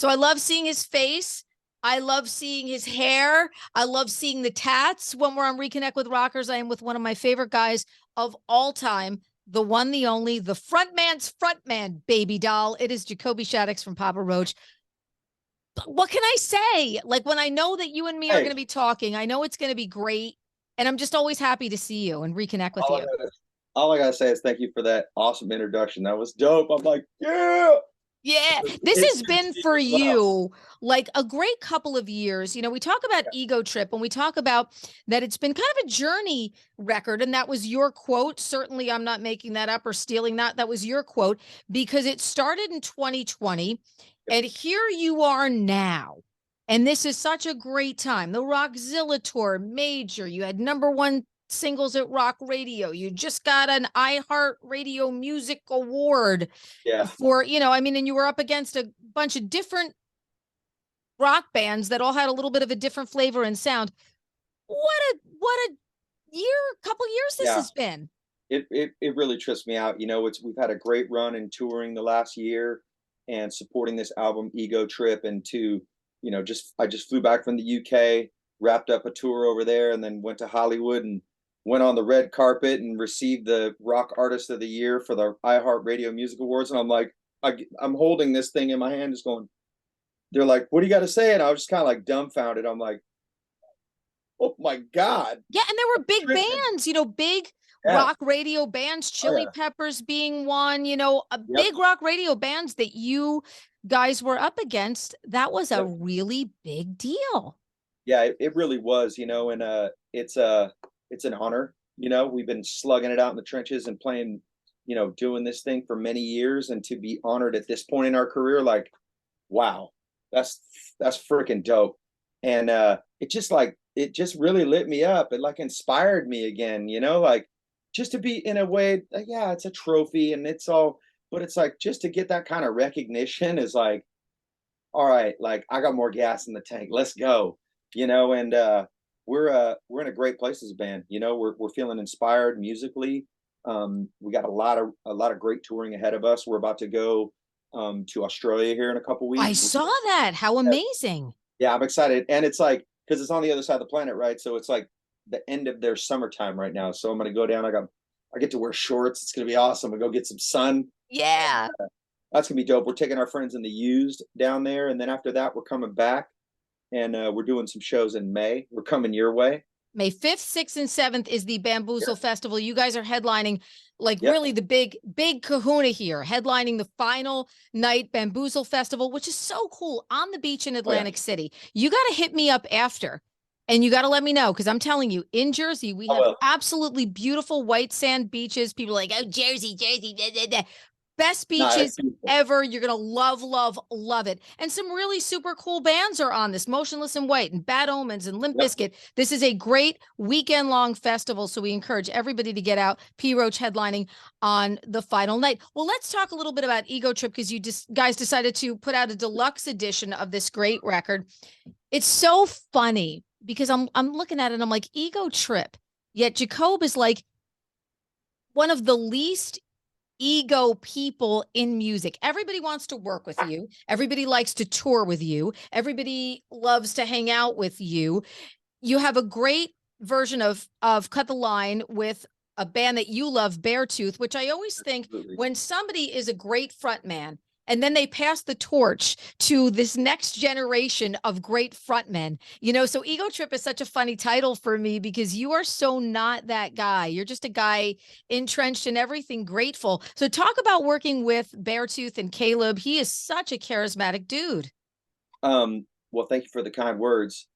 So I love seeing his face. I love seeing his hair. I love seeing the tats. When we're on Reconnect with Rockers, I am with one of my favorite guys of all time, the one, the only, the frontman's frontman, baby doll. It is Jacoby Shaddix from Papa Roach. What can I say? Like, when I know that you and me are going to be talking, I know it's going to be great. And I'm just always happy to see you and reconnect with you. All I gotta say is thank you for that awesome introduction. That was dope. I'm like, yeah. Yeah, this has been for you like a great couple of years. We talk about Ego Trip and we talk about that it's been kind of a journey record. And that was your quote. Certainly, I'm not making that up or stealing that. That was your quote because it started in 2020 and here you are now. And this is such a great time. The Rockzilla tour, major. You had #1 singles at Rock Radio. You just got an iHeart Radio Music Award for, and you were up against a bunch of different rock bands that all had a little bit of a different flavor and sound. What a couple years this has been. It really trips me out. We've had a great run in touring the last year and supporting this album Ego Trip, and I just flew back from the UK, wrapped up a tour over there, and then went to Hollywood and went on the red carpet and received the Rock Artist of the Year for the iHeart Radio Music Awards. And I'm like, I'm holding this thing in my hand, just going. They're like, "What do you got to say?" And I was just kind of like dumbfounded. I'm like, "Oh my god!" Yeah, and there were big bands, big rock radio bands, Chili Peppers being one. Big rock radio bands that you guys were up against. That was a really big deal. Yeah, it really was. And it's an honor. We've been slugging it out in the trenches and playing, doing this thing for many years, and to be honored at this point in our career, like, wow, that's freaking dope. And it just really lit me up. It like inspired me again, like just to be in a way, yeah, it's a trophy and it's all, but it's like just to get that kind of recognition is like, all right, like I got more gas in the tank. Let's go. And we're in a great place as a band. We're feeling inspired musically. We got a lot of great touring ahead of us. We're about to go to Australia here in a couple weeks. I saw that. How amazing. Yeah, I'm excited. And it's like, because it's on the other side of the planet, right? So it's like the end of their summertime right now. So I'm gonna go down. I get to wear shorts. It's gonna be awesome. I go get some sun. Yeah. That's gonna be dope. We're taking our friends in the Used down there, and then after that, we're coming back, and we're doing some shows in May. We're coming your way. May 5th, 6th, and 7th is the Bamboozle Festival. You guys are headlining, like really the big kahuna here, headlining the final night Bamboozle Festival, which is so cool on the beach in Atlantic City. You got to hit me up after. And you got to let me know, because I'm telling you, in Jersey, we have absolutely beautiful white sand beaches. People are like, oh, Jersey. Best beaches ever. You're going to love it. And some really super cool bands are on this. Motionless in White and Bad Omens and Limp Bizkit. This is a great weekend-long festival, so we encourage everybody to get out. P. Roach headlining on the final night. Well, let's talk a little bit about Ego Trip, because you guys decided to put out a deluxe edition of this great record. It's so funny, because I'm looking at it and I'm like, Ego Trip. Yet Jacob is like one of the least ego people in music. Everybody wants to work with you. Everybody likes to tour with you. Everybody loves to hang out with you. You have a great version of Cut the Line with a band that you love, Beartooth, which I always think when somebody is a great frontman and then they pass the torch to this next generation of great frontmen, so Ego Trip is such a funny title for me, because you are so not that guy. You're just a guy entrenched in everything, grateful. So talk about working with Beartooth and Caleb. He is such a charismatic dude. Well, thank you for the kind words.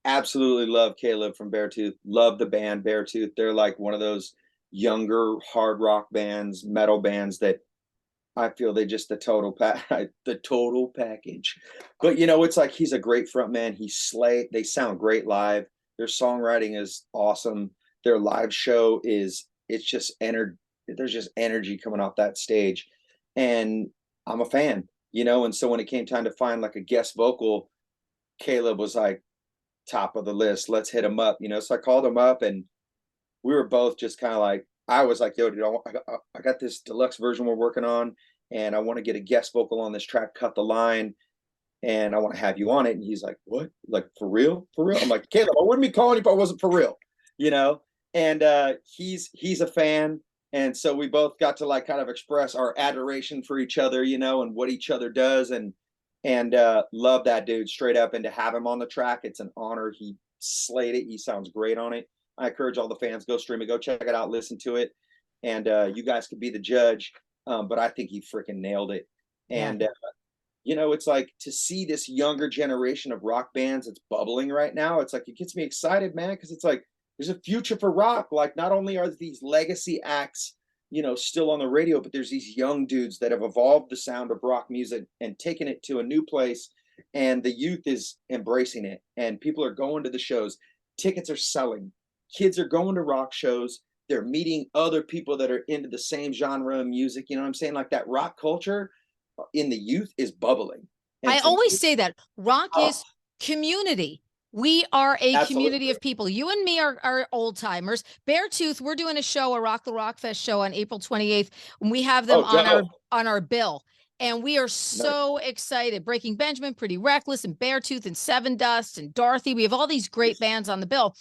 Absolutely love Caleb from Beartooth. Love the band Beartooth. They're like one of those younger hard rock bands, metal bands that I feel they just the total package. But it's like he's a great front man. They sound great live. Their songwriting is awesome. Their live show there's just energy coming off that stage. And I'm a fan, and so when it came time to find like a guest vocal, Caleb was like top of the list. Let's hit him up, so I called him up, and we were both just kind of like, I was like, yo, dude, I got this deluxe version we're working on. and I want to get a guest vocal on this track, Cut the Line, and I want to have you on it. And he's like, what? Like, for real? For real? I'm like, Caleb, I wouldn't be calling you if I wasn't for real, you know? And he's a fan. And so we both got to like kind of express our adoration for each other, you know, and what each other does. And love that dude straight up. And to have him on the track, it's an honor. He slayed it. He sounds great on it. I encourage all the fans, go stream it, go check it out, listen to it. And you guys could be the judge. But I think he freaking nailed it. And you know, it's like to see this younger generation of rock bands that's bubbling right now. It's like, it gets me excited, man, because it's like there's a future for rock. Like, not only are these legacy acts, you know, still on the radio, but there's these young dudes that have evolved the sound of rock music and taken it to a new place. And the youth is embracing it, and people are going to the shows. Tickets are selling. Kids are going to rock shows. They're meeting other people that are into the same genre of music. You know what I'm saying? Like, that rock culture in the youth is bubbling. And I to me, always say that rock is community. We are a community absolutely. of people. You and me are old timers. Beartooth, we're doing a show, a Rock the Rock Fest show on April 28th, and we have them Oh, dope. on our bill. And we are Nice. so excited. Breaking Benjamin, Pretty Reckless, and Beartooth, and Seven Dust, and Dorothy. We have all these great bands on the bill.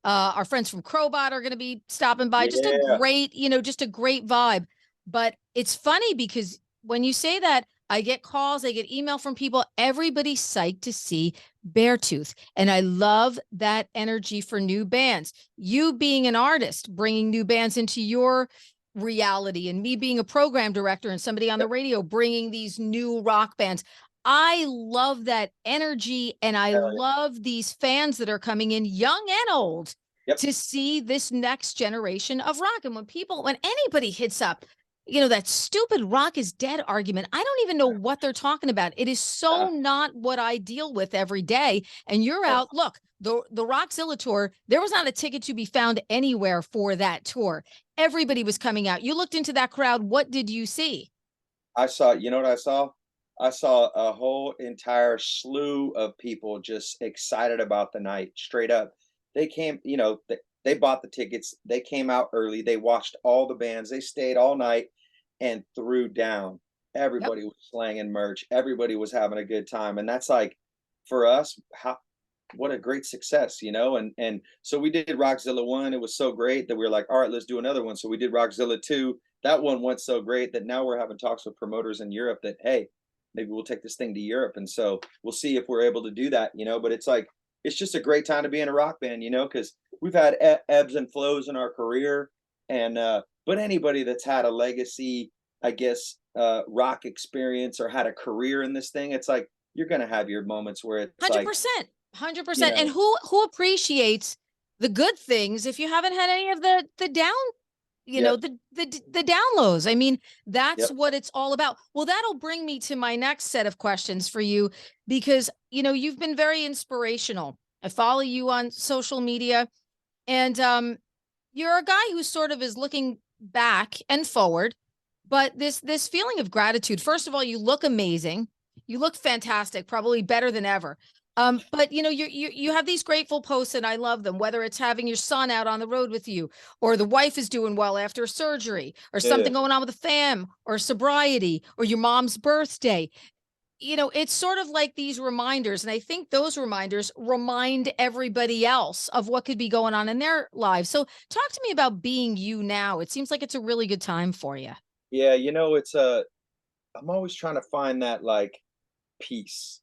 Our friends from Crowbot are going to be stopping by. Just a Yeah. great, you know, just a great vibe. But it's funny because when you say that, I get calls, I get email from people. Everybody's psyched to see Beartooth. And I love that energy for new bands. You being an artist, bringing new bands into your reality, and me being a program director and somebody on the radio, bringing these new rock bands. I love that energy. And I love these fans that are coming in, young and old, to see this next generation of rock. And when anybody hits up, you know, that stupid rock is dead argument, I don't even know what they're talking about. It is so not what I deal with every day. And you're out. Look, the Rockzilla tour, there was not a ticket to be found anywhere for that tour. Everybody was coming out. You looked into that crowd. What did you see? I saw, you know what I saw? I saw a whole entire slew of people just excited about the night, straight up. They came, you know, they bought the tickets. They came out early. They watched all the bands. They stayed all night and threw down. Yep. Everybody was slanging merch. Everybody was having a good time. And that's like, for us, what a great success, you know? And so we did Rockzilla 1. It was so great that we were like, all right, let's do another one. So we did Rockzilla 2. That one went so great that now we're having talks with promoters in Europe that, hey, maybe we'll take this thing to Europe. And so we'll see if we're able to do that, you know? But it's like, it's just a great time to be in a rock band, you know, because we've had ebbs and flows in our career. And but anybody that's had a legacy, I guess, rock experience or had a career in this thing, it's like you're gonna have your moments where it's 100%, 100%. know, And who appreciates the good things if you haven't had any of the down, you know, the down lows? I mean, that's what it's all about. Well, that'll bring me to my next set of questions for you, because, you know, you've been very inspirational. I follow you on social media, and you're a guy who sort of is looking back and forward, but this feeling of gratitude. First of all, you look amazing. You look fantastic, probably better than ever. But you know, you have these grateful posts, and I love them, whether it's having your son out on the road with you, or the wife is doing well after surgery, or something going on with the fam, or sobriety, or your mom's birthday. You know, it's sort of like these reminders. And I think those reminders remind everybody else of what could be going on in their lives. So talk to me about being you now. It seems like it's a really good time for you. yeah, you know, it's I'm always trying to find that like peace.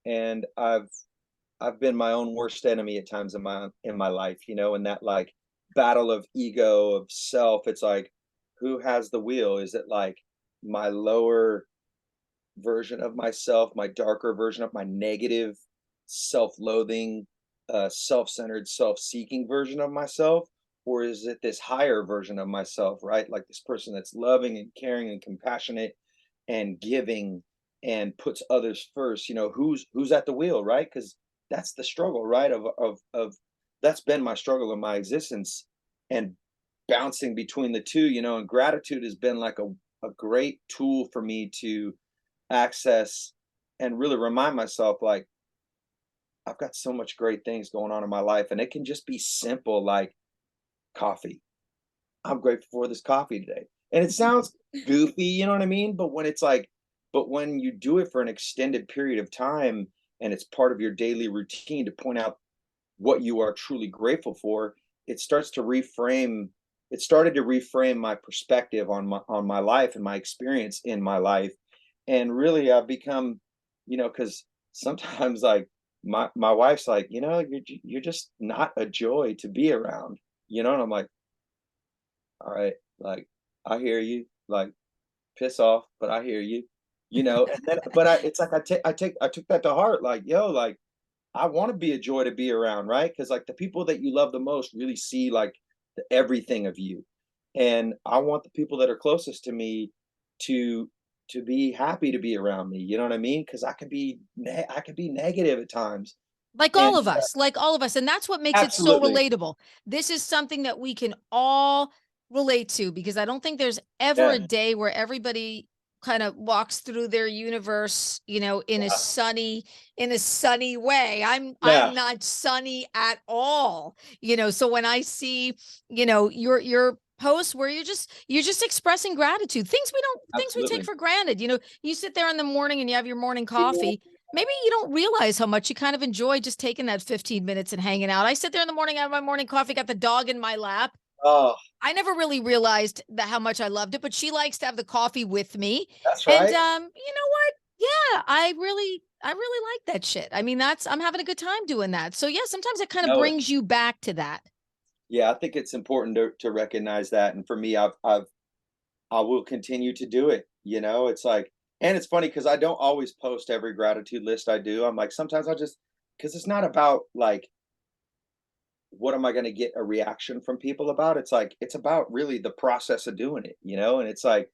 And I've been my own worst enemy at times in my life, you know, and that like battle of ego, of self. It's like, who has the wheel? Is it like my lower version of myself, my darker version of my negative, self-loathing, self-centered, self-seeking version of myself? Or is it this higher version of myself, right? Like this person that's loving and caring and compassionate and giving and puts others first. You know, who's at the wheel, right? Because that's the struggle, right? Of that's been my struggle in my existence, and bouncing between the two, you know. And gratitude has been like a great tool for me to access and really remind myself, like, I've got so much great things going on in my life, and it can just be simple, like coffee. I'm grateful for this coffee today. And it sounds goofy, you know what I mean? But when it's like, but when you do it for an extended period of time and it's part of your daily routine to point out what you are truly grateful for, it starts to reframe. It started to reframe my perspective on my life and my experience in my life. And really I've become, because sometimes like my wife's like, you're just not a joy to be around, and I'm like, all right, like I hear you, like piss off, but I hear you, and then but it's like I took that to heart, like, yo, like I want to be a joy to be around, right? Because like the people that you love the most really see like the everything of you. And I want the people that are closest to me to be happy to be around me. You know what I mean? Because I could be negative at times. Like And all of us, like all of us. And that's what makes it so absolutely. relatable. This is something that we can all relate to, because I don't think there's ever Yeah. a day where everybody kind of walks through their universe, Yeah. in a sunny way. I'm Yeah. not sunny at all. So when I see, your posts where you're just expressing gratitude, things we take Absolutely. for granted. You sit there in the morning and you have your morning coffee. Maybe you don't realize how much you kind of enjoy just taking that 15 minutes and hanging out. I sit there in the morning, I have my morning coffee, got the dog in my lap. Oh, I never really realized that how much I loved it, but she likes to have the coffee with me. that's And right. you know what? Yeah, I really like that shit. I mean, I'm having a good time doing that. So yeah, sometimes it kind of No, it. brings you back to that. Yeah, I think it's important to recognize that. And for me, I will continue to do it. It's like, and it's funny because I don't always post every gratitude list I do. I'm like, sometimes I just, because it's not about like, what am I going to get a reaction from people about? It's like, it's about really the process of doing it. And it's like,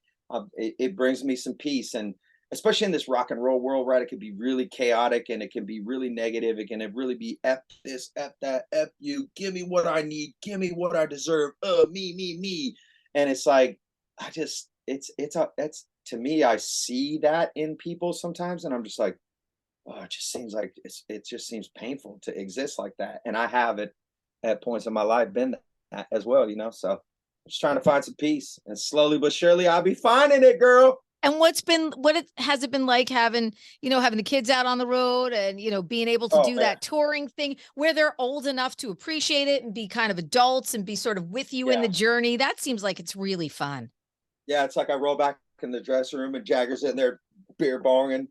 it brings me some peace. And especially in this rock and roll world, right? It can be really chaotic and it can be really negative. It can really be F this, F that, F you, give me what I need, give me what I deserve. Me. And it's like, it's to me, I see that in people sometimes. And I'm just like, oh, it just seems like it just seems painful to exist like that. And I have it at points in my life been that as well. So I'm just trying to find some peace, and slowly but surely I'll be finding it, girl. And has it been like having the kids out on the road and, being able to Oh do man. that touring thing where they're old enough to appreciate it and be kind of adults and be sort of with you in Yeah. the journey? That seems like it's really fun. Yeah. It's like I roll back in the dressing room and Jagger's in there beer bonging,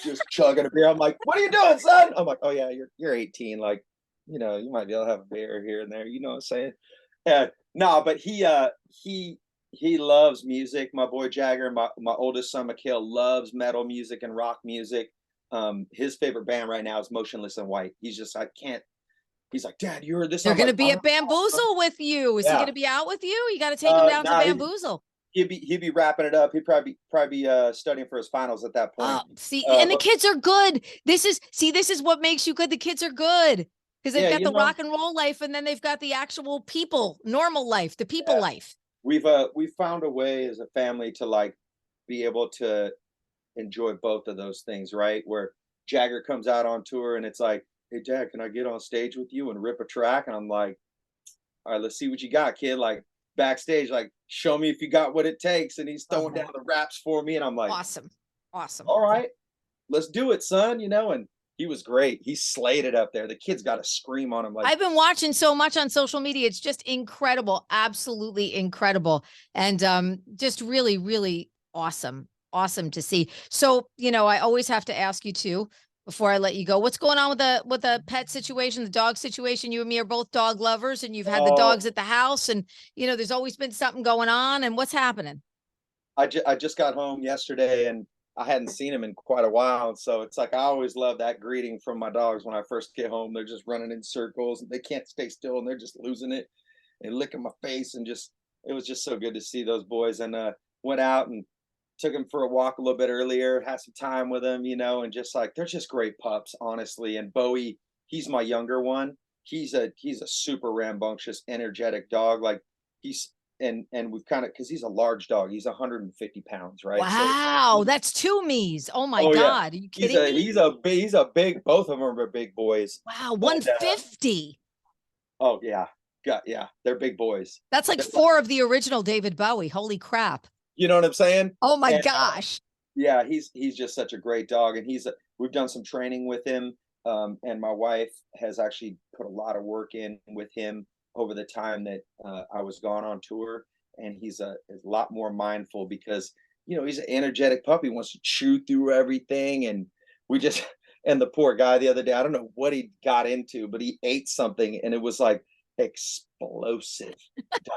just chugging a beer. I'm like, what are you doing, son? I'm like, oh yeah, you're 18. Like, you might be able to have a beer here and there. You know what I'm saying? Yeah. No, but he loves music. My boy Jagger, my oldest son Mikhail loves metal music and rock music. His favorite band right now is Motionless in White. He's just, I can't. He's like, Dad, you heard this? They're I'm going to like, be at Bamboozle with you. Is he going yeah. to be out with you? You got to take him down to Nah, Bamboozle. he'd be wrapping it up. He'd probably be studying for his finals at that point. Oh, see, and the But kids are good. This is what makes you good. The kids are good because they've yeah, got the rock and roll life, and then they've got the actual people, normal life, the people yeah, life. we've found a way as a family to like be able to enjoy both of those things, right? Where Jagger comes out on tour and it's like, hey Dad, can I get on stage with you and rip a track? And I'm like, all right, let's see what you got, kid. Like backstage, like show me if you got what it takes. And he's Love throwing that. down the raps for me. And I'm like, Awesome. Awesome. all right, let's do it, son. And he was great. He slayed it up there. The kids got to scream on him like, I've been watching so much on social media. It's just incredible, absolutely incredible. And just really, really awesome. Awesome to see. So, I always have to ask you too, before I let you go, what's going on with the pet situation, the dog situation? You and me are both dog lovers and you've had the oh, dogs at the house and there's always been something going on, and what's happening? I just got home yesterday and I hadn't seen him in quite a while. And so it's like I always love that greeting from my dogs when I first get home. They're just running in circles and they can't stay still and they're just losing it and licking my face and just it was just so good to see those boys. And went out and took him for a walk a little bit earlier, had some time with him, and just like they're just great pups, honestly. And Bowie, he's my younger one. He's a super rambunctious, energetic dog. Like he's and we've kind of because he's a large dog. He's 150 pounds, right? So it's like Wow, that's two me's. Oh my oh yeah, God. Are you he's kidding a me? he's a big. Both of them are big boys. Wow, And 150. oh yeah, God, yeah, they're big boys. That's like 4 of the original David Bowie. Holy crap. You know what I'm saying? Oh my And, gosh. yeah, he's just such a great dog, and we've done some training with him, and my wife has actually put a lot of work in with him over the time that I was gone on tour, and he's a lot more mindful because he's an energetic puppy, wants to chew through everything, and we just and the poor guy the other day, I don't know what he got into, but he ate something, and it was like explosive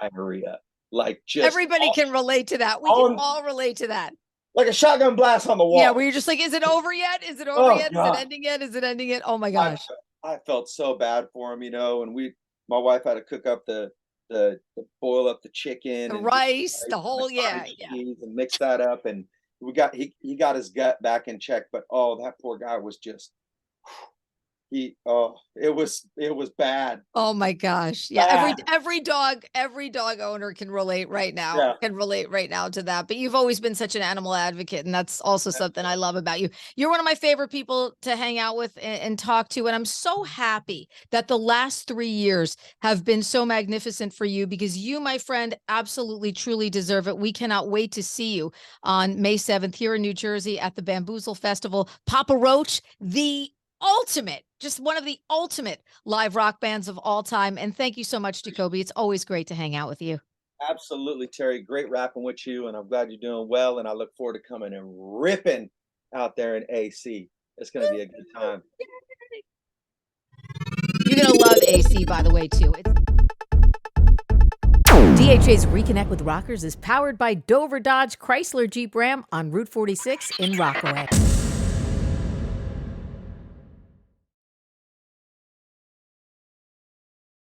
diarrhea, like just Everybody can relate to that. We can all relate to that. like a shotgun blast on the wall. Yeah, where you're just like, is it over yet? Is it over yet? God. Is it ending yet? Is it ending yet? Oh my gosh. I felt so bad for him, and my wife had to cook up the boil up the chicken, The and rice, the and whole, yeah. cheese and mix that up, and he got his gut back in check, but that poor guy was just it was bad. Oh my gosh. Yeah. Every dog owner can relate right now. Yeah. Can relate right now to that. But you've always been such an animal advocate. And that's also something I love about you. You're one of my favorite people to hang out with and talk to. And I'm so happy that the last 3 years have been so magnificent for you, because you, my friend, absolutely truly deserve it. We cannot wait to see you on May 7th here in New Jersey at the Bamboozle Festival. Papa Roach, just one of the ultimate live rock bands of all time. And thank you so much, Jacoby. It's always great to hang out with you. Absolutely, Terrie. Great rapping with you, and I'm glad you're doing well. And I look forward to coming and ripping out there in AC. It's going to be a good time. You're going to love AC, by the way, too. DHA's Reconnect with Rockers is powered by Dover Dodge Chrysler Jeep Ram on Route 46 in Rockaway.